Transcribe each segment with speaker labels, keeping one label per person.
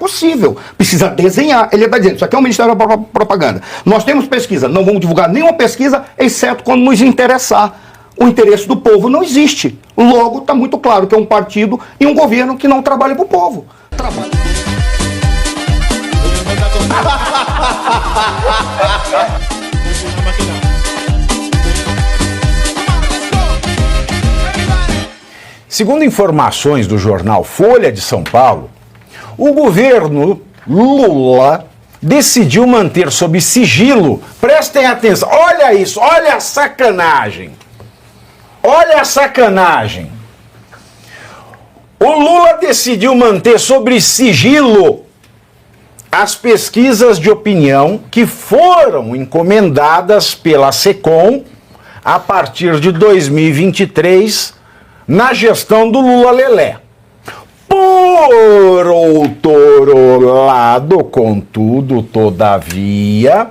Speaker 1: possível. Precisa desenhar. Ele vai dizendo, isso aqui é o Ministério da Propaganda. Nós temos pesquisa, não vamos divulgar nenhuma pesquisa, exceto quando nos interessar. O interesse do povo não existe. Logo, está muito claro que é um partido e um governo que não trabalha para o povo.
Speaker 2: Segundo informações do jornal Folha de São Paulo, o governo Lula decidiu manter sob sigilo, prestem atenção, olha isso, olha a sacanagem, olha a sacanagem. O Lula decidiu manter sob sigilo as pesquisas de opinião que foram encomendadas pela SECOM a partir de 2023 na gestão do Lula Lelé. Por outro lado, contudo, todavia,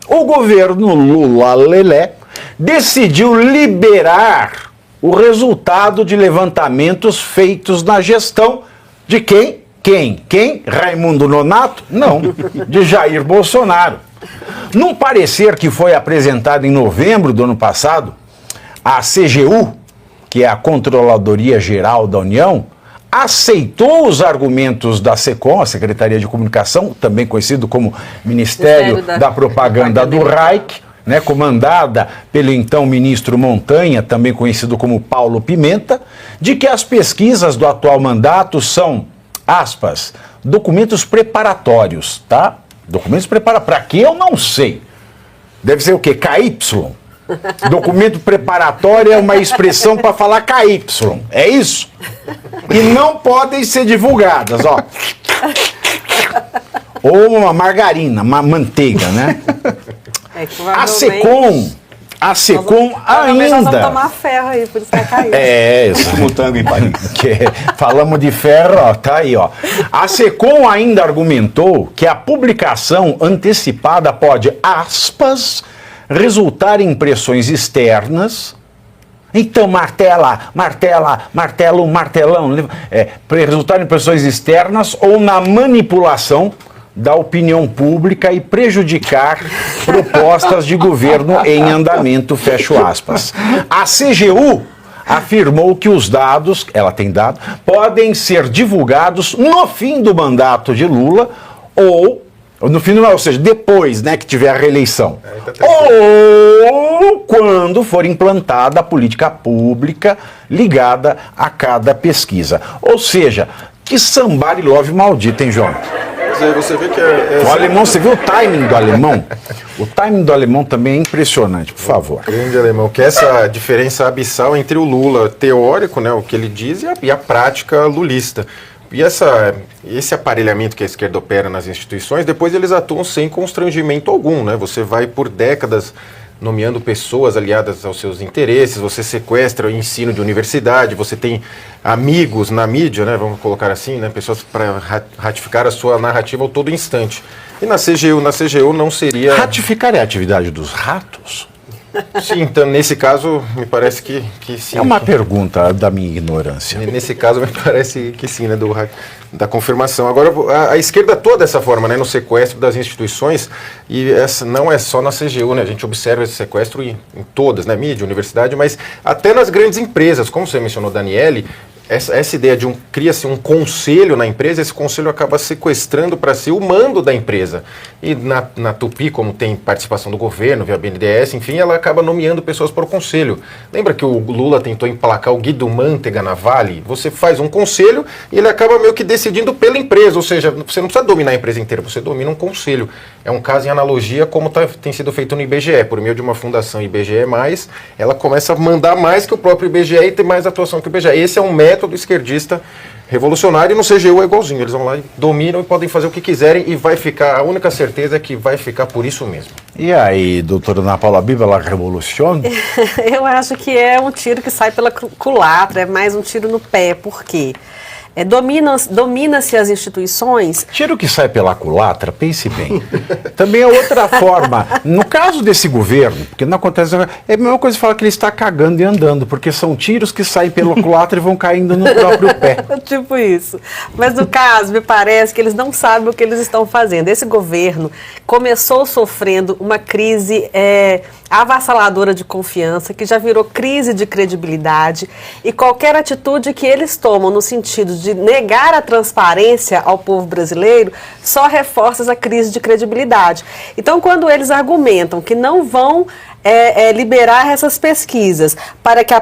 Speaker 2: o governo Lula Lelé decidiu liberar o resultado de levantamentos feitos na gestão de quem? Quem? Raimundo Nonato? Não, de Jair Bolsonaro. Num parecer que foi apresentado em novembro do ano passado, a CGU, que é a Controladoria Geral da União, aceitou os argumentos da SECOM, a Secretaria de Comunicação, também conhecido como Ministério da Propaganda do Reich, né, comandada pelo então ministro Montanha, também conhecido como Paulo Pimenta, de que as pesquisas do atual mandato são, aspas, documentos preparatórios, tá? Documentos preparatórios. Para quê? Eu não sei. Deve ser o quê? KY? Documento preparatório é uma expressão para falar KY. É isso? E não podem ser divulgadas, ó. Ou uma margarina, uma manteiga, né? A SECOM ainda...
Speaker 3: Nós vamos tomar ferro aí, por isso que caiu.
Speaker 2: Isso.
Speaker 1: Mutango em Paris.
Speaker 2: Falamos de ferro, ó, tá aí, ó. A SECOM ainda argumentou que a publicação antecipada pode, aspas, resultar em impressões externas. Então, martelão, resultar em impressões externas ou na manipulação da opinião pública e prejudicar propostas de governo em andamento, fecho aspas. A CGU afirmou que os dados, ela tem dado, podem ser divulgados no fim do mandato de Lula ou no fim do, ou seja, depois, né, que tiver a reeleição. Ou quando for implantada a política pública ligada a cada pesquisa. Ou seja, que somebody love maldito, hein, João?
Speaker 4: Você vê que
Speaker 2: o alemão, você viu o timing do alemão? O timing do alemão também é impressionante, por favor.
Speaker 4: Grande alemão, que é essa diferença abissal entre o Lula teórico, né, o que ele diz, e a prática lulista. E esse aparelhamento que a esquerda opera nas instituições, depois eles atuam sem constrangimento algum, né? Você vai por décadas nomeando pessoas aliadas aos seus interesses, você sequestra o ensino de universidade, você tem amigos na mídia, né? Vamos colocar assim, né? Pessoas para ratificar a sua narrativa a todo instante. E na CGU não seria...
Speaker 2: Ratificar é a atividade dos ratos?
Speaker 4: Sim, então nesse caso me parece que sim.
Speaker 2: É uma pergunta da minha ignorância.
Speaker 4: Nesse caso me parece que sim, né, da confirmação. Agora, a esquerda atua dessa forma, né, no sequestro das instituições, e essa não é só na CGU, né, a gente observa esse sequestro em todas, né, mídia, universidade, mas até nas grandes empresas, como você mencionou, Daniele, essa ideia de cria-se um conselho na empresa, esse conselho acaba sequestrando para si o mando da empresa. E na Tupi, como tem participação do governo, via BNDES, enfim, ela acaba nomeando pessoas para o conselho. Lembra que o Lula tentou emplacar o Guido Mantega na Vale? Você faz um conselho e ele acaba meio que decidindo pela empresa, ou seja, você não precisa dominar a empresa inteira, você domina um conselho. É um caso em analogia como tem sido feito no IBGE, por meio de uma fundação IBGE+, ela começa a mandar mais que o próprio IBGE e ter mais atuação que o IBGE. Esse é um método esquerdista revolucionário, e no CGU é igualzinho, eles vão lá e dominam e podem fazer o que quiserem e vai ficar, a única certeza é que vai ficar por isso mesmo.
Speaker 2: E aí, doutora Ana Paula Biba, ela revoluciona?
Speaker 3: Eu acho que é um tiro que sai pela culatra, é mais um tiro no pé, por quê? domina-se as instituições.
Speaker 2: Tira o que sai pela culatra, pense bem. Também é outra forma. No caso desse governo, porque não acontece. É a mesma coisa falar que ele está cagando e andando, porque são tiros que saem pela culatra e vão caindo no próprio pé.
Speaker 3: Tipo isso. Mas no caso, me parece que eles não sabem o que eles estão fazendo. Esse governo começou sofrendo uma crise avassaladora de confiança, que já virou crise de credibilidade, e qualquer atitude que eles tomam no sentido de negar a transparência ao povo brasileiro só reforça essa crise de credibilidade. Então, quando eles argumentam que não vão liberar essas pesquisas para que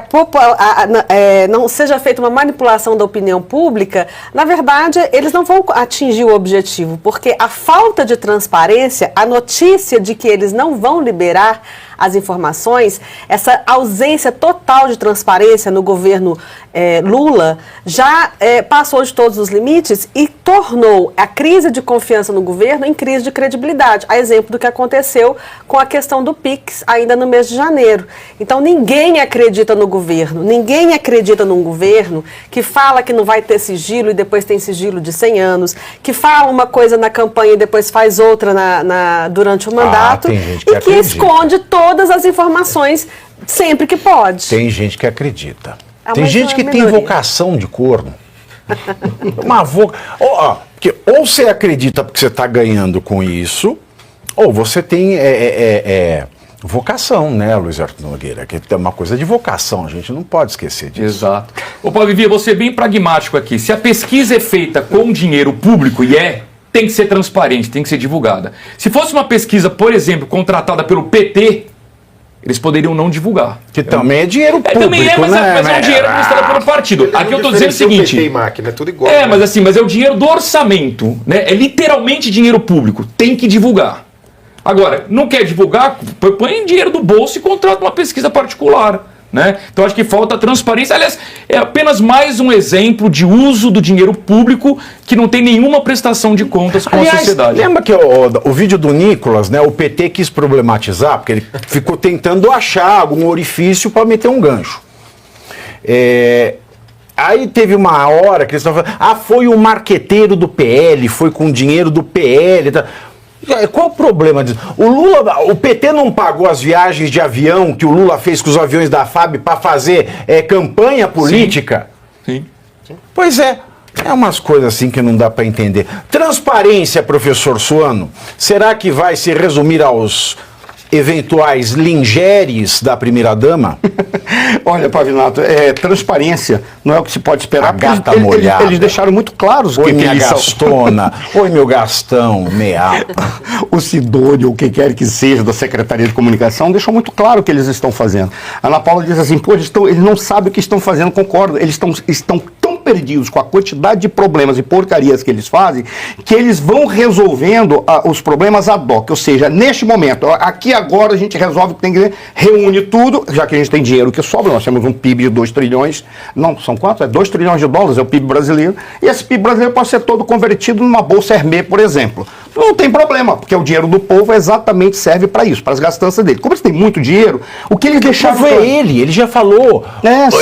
Speaker 3: não seja feita uma manipulação da opinião pública, na verdade, eles não vão atingir o objetivo, porque a falta de transparência, a notícia de que eles não vão liberar as informações, essa ausência total de transparência no governo Lula já passou de todos os limites e tornou a crise de confiança no governo em crise de credibilidade, a exemplo do que aconteceu com a questão do PIX ainda no mês de janeiro. Então ninguém acredita no governo, ninguém acredita num governo que fala que não vai ter sigilo e depois tem sigilo de 100 anos, que fala uma coisa na campanha e depois faz outra durante o mandato e que esconde todas as informações sempre que pode.
Speaker 2: Tem gente que acredita. Tem gente que tem vocação de corno. Ou você acredita porque você está ganhando com isso, ou você tem vocação, né, Luiz Arthur Nogueira? Que é uma coisa de vocação, a gente não pode esquecer disso.
Speaker 5: Exato. Ô, Paulo Vivi, vou ser bem pragmático aqui. Se a pesquisa é feita com dinheiro público, tem que ser transparente, tem que ser divulgada. Se fosse uma pesquisa, por exemplo, contratada pelo PT, eles poderiam não divulgar.
Speaker 2: Que também é dinheiro público,
Speaker 5: também mas é um dinheiro administrado pelo partido. Aqui eu estou dizendo o seguinte...
Speaker 4: PT e máquina, é tudo igual.
Speaker 5: Mas é o dinheiro do orçamento, né? É literalmente dinheiro público, tem que divulgar. Agora, não quer divulgar, põe dinheiro do bolso e contrata uma pesquisa particular. Né? Então acho que falta transparência. Aliás, é apenas mais um exemplo de uso do dinheiro público que não tem nenhuma prestação de contas com a sociedade.
Speaker 2: Lembra que o vídeo do Nicolas, né, o PT quis problematizar, porque ele ficou tentando achar algum orifício para meter um gancho. Aí teve uma hora que eles estavam falando, foi o marqueteiro do PL, foi com dinheiro do PL. Tá. Qual o problema disso? O PT não pagou as viagens de avião que o Lula fez com os aviões da FAB para fazer campanha política?
Speaker 5: Sim.
Speaker 2: Pois é umas coisas assim que não dá para entender. Transparência, professor Suano, será que vai se resumir aos eventuais lingeres da primeira-dama?
Speaker 1: Olha, Pavinato, transparência não é o que se pode esperar.
Speaker 2: A gata molhada.
Speaker 1: Eles deixaram muito claros o
Speaker 2: que
Speaker 1: minha
Speaker 2: eles Gastona. Oi, meu Gastão, meia.
Speaker 1: O Sidônio, o que quer que seja, da Secretaria de Comunicação, deixou muito claro o que eles estão fazendo. A Ana Paula diz assim, eles não sabem o que estão fazendo, concordo. Eles estão tão perdidos com a quantidade de problemas e porcarias que eles fazem, que eles vão resolvendo os problemas ad hoc. Ou seja, neste momento, aqui agora a gente resolve o que tem que reúne tudo, já que a gente tem dinheiro que sobra, nós temos um PIB de 2 trilhões, não, são quantos? 2 trilhões de dólares, é o PIB brasileiro, e esse PIB brasileiro pode ser todo convertido numa bolsa Hermès, por exemplo. Não tem problema, porque o dinheiro do povo exatamente serve para isso, para as gastanças dele. Como eles têm muito dinheiro, o que eles deixaram...
Speaker 2: O povo é ele já falou.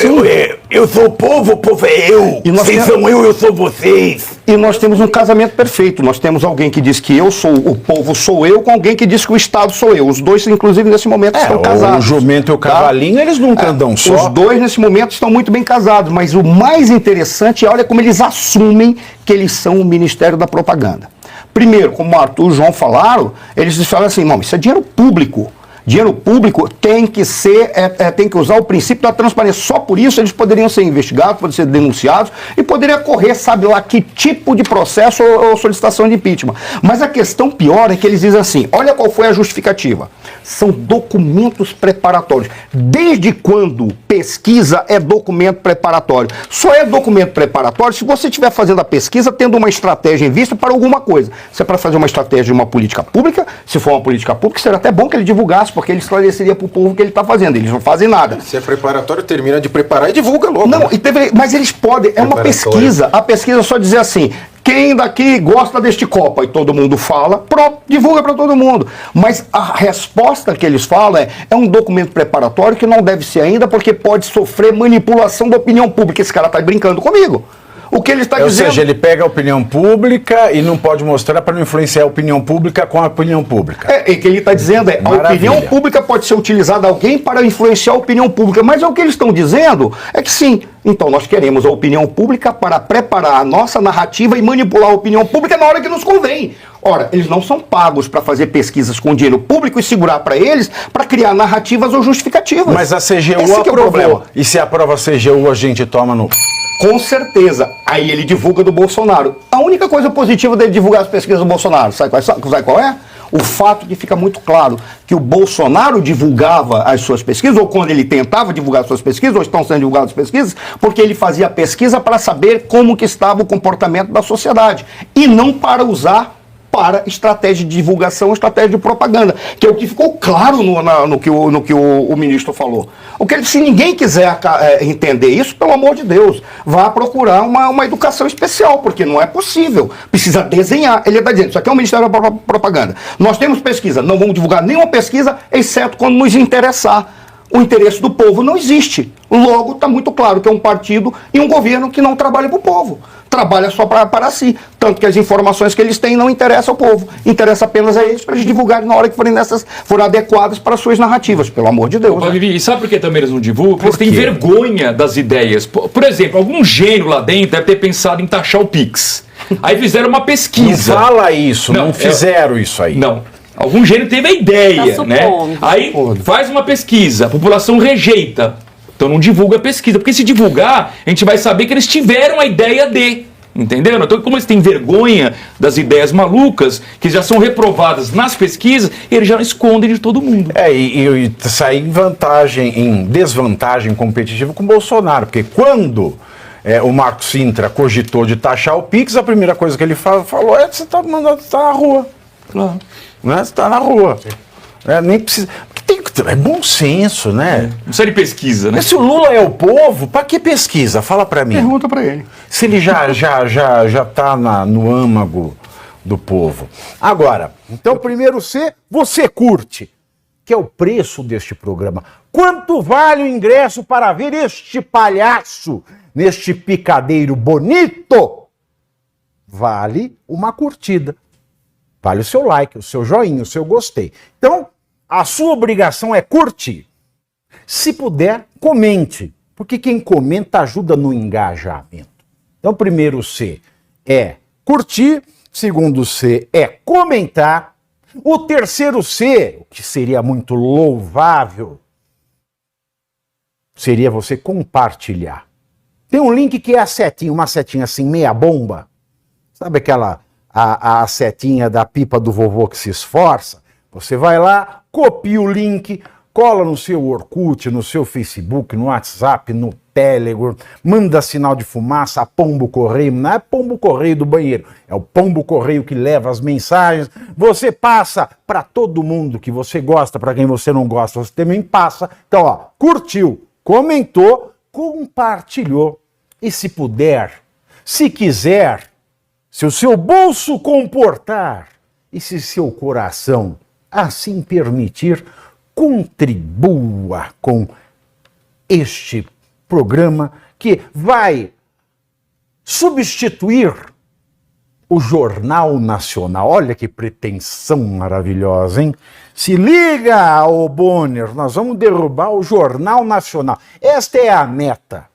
Speaker 1: Sim.
Speaker 2: Eu sou o povo é eu. Vocês são eu sou vocês.
Speaker 1: E nós temos um casamento perfeito. Nós temos alguém que diz que eu sou o povo, sou eu, com alguém que diz que o Estado sou eu. Os dois, inclusive, nesse momento estão casados.
Speaker 2: O jumento e o cavalinho, eles nunca andam só.
Speaker 1: Os dois, nesse momento, estão muito bem casados. Mas o mais interessante é, olha como eles assumem que eles são o Ministério da Propaganda. Primeiro, como o Arthur e o João falaram, eles falam assim, não, isso é dinheiro público. Dinheiro público tem que ser, tem que usar o princípio da transparência. Só por isso eles poderiam ser investigados, poderiam ser denunciados e poderia correr, sabe lá, que tipo de processo ou solicitação de impeachment. Mas a questão pior é que eles dizem assim, olha qual foi a justificativa. São documentos preparatórios. Desde quando pesquisa é documento preparatório? Só é documento preparatório se você estiver fazendo a pesquisa tendo uma estratégia em vista para alguma coisa. Se é para fazer uma estratégia de uma política pública, se for uma política pública, será até bom que ele divulgasse, porque ele esclareceria para o povo o que ele está fazendo. Eles não fazem nada.
Speaker 4: Se é preparatório, termina de preparar e divulga logo.
Speaker 1: Não, mas eles podem, é uma pesquisa. A pesquisa é só dizer assim, quem daqui gosta deste copo? Aí todo mundo fala, pronto, divulga para todo mundo. Mas a resposta que eles falam é um documento preparatório que não deve ser ainda, porque pode sofrer manipulação da opinião pública. Esse cara está brincando comigo. O que ele está
Speaker 2: Ou
Speaker 1: dizendo...
Speaker 2: seja, ele pega a opinião pública e não pode mostrar para não influenciar a opinião pública com a opinião pública.
Speaker 1: O que ele está dizendo é, a
Speaker 2: Maravilha.
Speaker 1: opinião pública pode ser utilizada alguém para influenciar a opinião pública, mas o que eles estão dizendo é que sim, então nós queremos a opinião pública para preparar a nossa narrativa e manipular a opinião pública na hora que nos convém. Ora, eles não são pagos para fazer pesquisas com dinheiro público e segurar para eles para criar narrativas ou justificativas.
Speaker 2: Mas a CGU
Speaker 1: Esse que é o
Speaker 2: aprovou.
Speaker 1: problema.
Speaker 2: E se aprova a CGU, a gente toma no...
Speaker 1: Com certeza. Aí ele divulga do Bolsonaro. A única coisa positiva dele divulgar as pesquisas do Bolsonaro, sabe qual é? O fato de ficar muito claro que o Bolsonaro divulgava as suas pesquisas, ou quando ele tentava divulgar as suas pesquisas, ou estão sendo divulgadas as pesquisas, porque ele fazia a pesquisa para saber como que estava o comportamento da sociedade, e não para usar para estratégia de divulgação, estratégia de propaganda, que é o que ficou claro no que o ministro falou. Se ninguém quiser entender isso, pelo amor de Deus, vá procurar uma educação especial, porque não é possível. Precisa desenhar. Ele está dizendo, isso aqui é o Ministério da Propaganda. Nós temos pesquisa, não vamos divulgar nenhuma pesquisa, exceto quando nos interessar. O interesse do povo não existe. Logo, está muito claro que é um partido e um governo que não trabalha para o povo. Trabalha só para si. Tanto que as informações que eles têm não interessam ao povo. Interessa apenas a eles para eles divulgarem na hora que forem adequadas para as suas narrativas. Pelo amor de Deus.
Speaker 5: Né? Vivi, e sabe por que também eles não divulgam? Porque eles têm
Speaker 2: quê?
Speaker 5: vergonha das ideias. Por exemplo, algum gênio lá dentro deve ter pensado em taxar o Pix. Aí fizeram uma pesquisa.
Speaker 2: Não fala isso, não fizeram isso aí.
Speaker 5: Não. Algum gênio teve a ideia,
Speaker 3: Tá
Speaker 5: né?
Speaker 3: supondo.
Speaker 5: Aí faz uma pesquisa, a população rejeita. Então não divulga a pesquisa, porque se divulgar, a gente vai saber que eles tiveram a ideia de. Entendeu? Então, como eles têm vergonha das ideias malucas, que já são reprovadas nas pesquisas, eles já escondem de todo mundo.
Speaker 2: E sair em desvantagem competitiva com o Bolsonaro, porque quando o Marco Sintra cogitou de taxar o Pix, a primeira coisa que ele falou é que você está na rua.
Speaker 5: Claro.
Speaker 2: Né? Você está na rua. Nem precisa. É bom senso, né?
Speaker 5: Não precisa de pesquisa, né?
Speaker 2: Mas se o Lula é o povo, para que pesquisa? Fala para mim.
Speaker 1: Pergunta para ele.
Speaker 2: Se ele já está no âmago do povo. Agora, então, primeiro você curte, que é o preço deste programa. Quanto vale o ingresso para ver este palhaço neste picadeiro bonito? Vale uma curtida. Vale o seu like, o seu joinha, o seu gostei. Então, a sua obrigação é curtir. Se puder, comente, porque quem comenta ajuda no engajamento. Então, primeiro C é curtir, segundo C é comentar, o terceiro C, o que seria muito louvável, seria você compartilhar. Tem um link que é a setinha, uma setinha assim, meia bomba. Sabe aquela a setinha da pipa do vovô que se esforça? Você vai lá, copia o link, cola no seu Orkut, no seu Facebook, no WhatsApp, no Telegram, manda sinal de fumaça, pombo correio, não é pombo correio do banheiro, é o pombo correio que leva as mensagens, você passa para todo mundo que você gosta, para quem você não gosta, você também passa. Então, ó, curtiu, comentou, compartilhou, e se puder, se quiser, se o seu bolso comportar, e se seu coração assim permitir, contribua com este programa que vai substituir o Jornal Nacional. Olha que pretensão maravilhosa, hein? Se liga, ô Bonner, nós vamos derrubar o Jornal Nacional. Esta é a meta.